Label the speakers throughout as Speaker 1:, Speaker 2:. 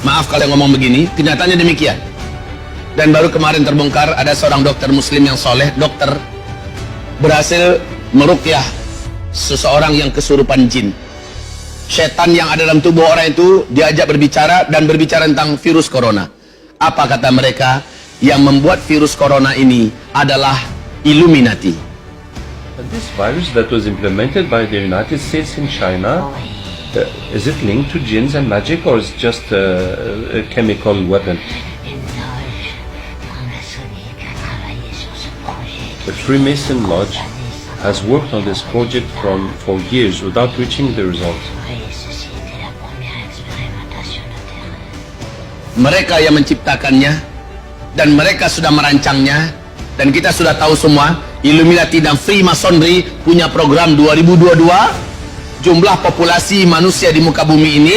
Speaker 1: Maaf kalau ngomong begini, kenyataannya demikian. Dan baru kemarin terbongkar ada seorang dokter muslim yang soleh, dokter berhasil meruqyah seseorang yang kesurupan jin. Setan yang ada dalam tubuh orang itu diajak berbicara dan berbicara tentang virus corona. Apa kata mereka? Yang membuat virus corona ini adalah Illuminati.
Speaker 2: This virus that was implemented by the United States in China, is it linked to jinns and magic, or is it just a chemical weapon? The Freemason Lodge has worked on this project for years without reaching the results.
Speaker 1: Mereka yang menciptakannya dan mereka sudah merancangnya, dan kita sudah tahu semua Illuminati dan Freemasonry punya program 2022. Jumlah populasi manusia di muka bumi ini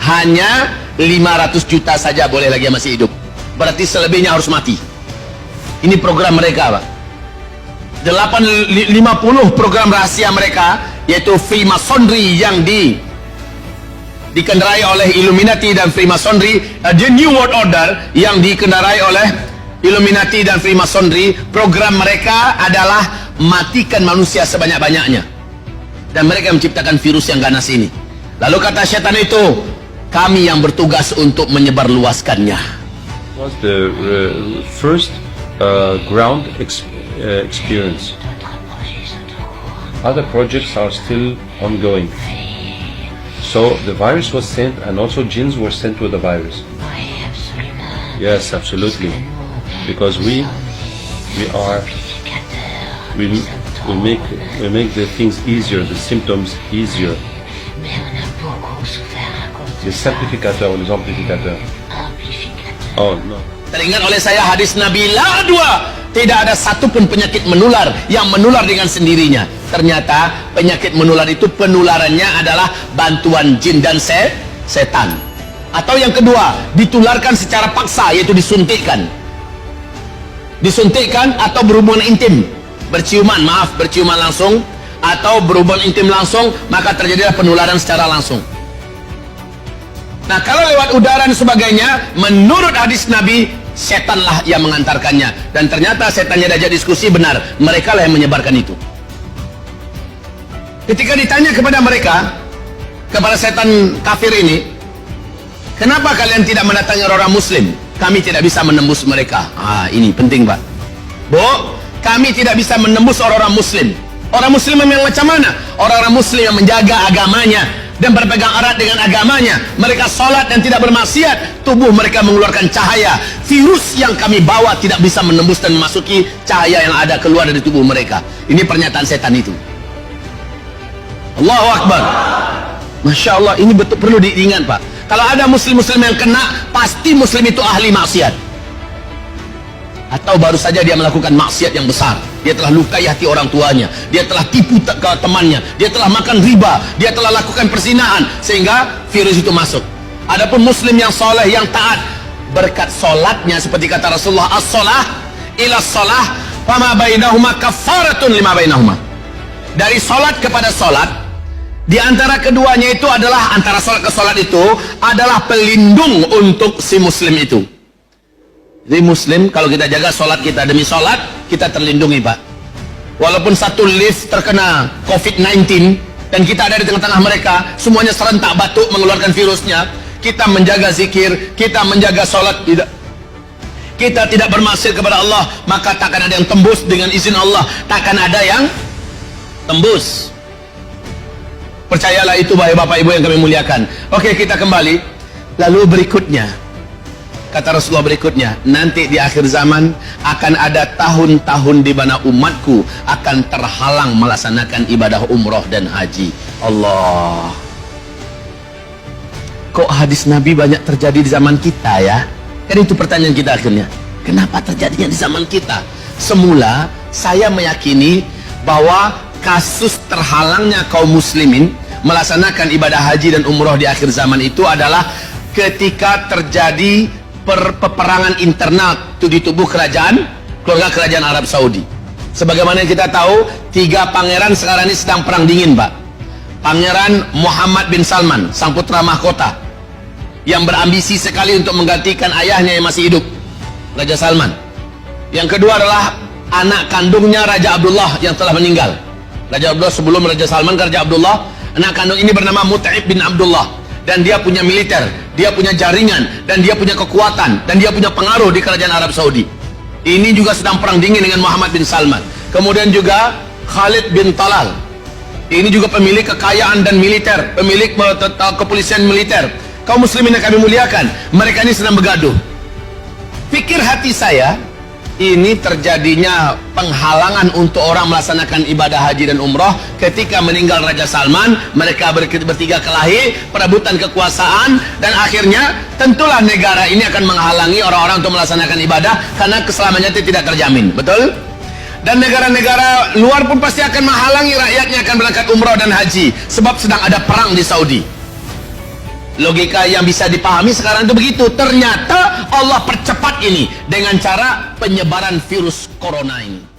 Speaker 1: hanya 500 juta saja boleh lagi yang masih hidup, berarti selebihnya harus mati. Ini program mereka, Pak. 50 program rahasia mereka, yaitu Freemasonry yang dikendarai oleh Illuminati dan Freemasonry, The New World Order yang dikendarai oleh Illuminati dan Freemasonry. Program mereka adalah matikan manusia sebanyak-banyaknya, dan mereka menciptakan virus yang ganas ini. Lalu kata setan itu, kami yang bertugas untuk menyebarluaskannya.
Speaker 2: Was the first ground experience. Other projects are still ongoing. So the virus was sent, and also jinns were sent with the virus. Yes, absolutely. Because we make the things easier, the symptoms easier. Les simplificateurs, les amplificateurs. Oh no.
Speaker 1: Teringat oleh saya hadis Nabi, la dua, tidak ada satupun penyakit menular yang menular dengan sendirinya. Ternyata penyakit menular itu penularannya adalah bantuan jin dan setan. Atau yang kedua, ditularkan secara paksa, yaitu disuntikkan. Disuntikkan atau berhubungan intim, berciuman langsung, atau berhubungan intim langsung, maka terjadilah penularan secara langsung. Nah, kalau lewat udara dan sebagainya, menurut hadis Nabi, setanlah yang mengantarkannya. Dan ternyata setannya diajak diskusi, benar, mereka lah yang menyebarkan itu. Ketika ditanya kepada mereka, kepada setan kafir ini, kenapa kalian tidak mendatangi orang muslim? Kami tidak bisa menembus mereka. Ini penting, Pak. Bu, kami tidak bisa menembus orang-orang muslim. Orang muslim yang macam mana? Orang-orang muslim yang menjaga agamanya dan berpegang erat dengan agamanya. Mereka sholat dan tidak bermaksiat. Tubuh mereka mengeluarkan cahaya. Virus yang kami bawa tidak bisa menembus dan memasuki cahaya yang ada keluar dari tubuh mereka. Ini pernyataan setan itu. Allahu Akbar. Masya Allah, ini betul perlu diingat, Pak. Kalau ada muslim-muslim yang kena, pasti muslim itu ahli maksiat. Atau baru saja dia melakukan maksiat yang besar. Dia telah lukai hati orang tuanya, dia telah tipu temannya, dia telah makan riba, dia telah lakukan perzinahan, sehingga virus itu masuk. Adapun muslim yang soleh, yang taat, berkat solatnya, seperti kata Rasulullah, as-solah ila solah fama bainahuma kafaratun lima bainahuma. Dari solat kepada solat, di antara keduanya itu adalah, antara solat ke solat itu adalah pelindung untuk si muslim itu. Jadi muslim, kalau kita jaga solat kita demi solat, kita terlindungi, Pak. Walaupun satu lift terkena COVID-19 dan kita ada di tengah-tengah mereka, semuanya serentak batuk mengeluarkan virusnya, kita menjaga zikir, kita menjaga solat, kita tidak bermaksiat kepada Allah, maka takkan ada yang tembus dengan izin Allah, takkan ada yang tembus. Percayalah itu, wahai Bapak Ibu yang kami muliakan. Oke, kita kembali. Lalu berikutnya, kata Rasulullah berikutnya, nanti di akhir zaman akan ada tahun-tahun di mana umatku akan terhalang melaksanakan ibadah umroh dan haji. Allah. Kok hadis Nabi banyak terjadi di zaman kita ya? Kan itu pertanyaan kita akhirnya. Kenapa terjadinya di zaman kita? Semula saya meyakini bahwa kasus terhalangnya kaum muslimin melaksanakan ibadah haji dan umroh di akhir zaman itu adalah ketika terjadi peperangan internal di tubuh keluarga kerajaan Arab Saudi. Sebagaimana yang kita tahu, 3 pangeran sekarang ini sedang perang dingin, Pak. Pangeran Muhammad bin Salman, sang putra mahkota, yang berambisi sekali untuk menggantikan ayahnya yang masih hidup, Raja Salman. Yang kedua adalah anak kandungnya Raja Abdullah yang telah meninggal. Raja Abdullah sebelum Raja Salman, Raja Abdullah, anak kandung ini bernama Mut'ib bin Abdullah, dan dia punya militer, dia punya jaringan, dan dia punya kekuatan, dan dia punya pengaruh di kerajaan Arab Saudi. Ini juga sedang perang dingin dengan Muhammad bin Salman. Kemudian juga Khalid bin Talal, ini juga pemilik kekayaan dan militer, pemilik kepolisian militer. Kaum muslimin yang kami muliakan, mereka ini sedang bergaduh. Pikir hati saya, ini terjadinya penghalangan untuk orang melaksanakan ibadah haji dan umrah ketika meninggal Raja Salman. Mereka bertiga kelahi, perebutan kekuasaan, dan akhirnya tentulah negara ini akan menghalangi orang-orang untuk melaksanakan ibadah karena keselamatannya tidak terjamin. Betul? Dan negara-negara luar pun pasti akan menghalangi rakyatnya akan berangkat umrah dan haji sebab sedang ada perang di Saudi. Logika yang bisa dipahami sekarang itu begitu. Ternyata Allah percepat ini dengan cara penyebaran virus corona ini.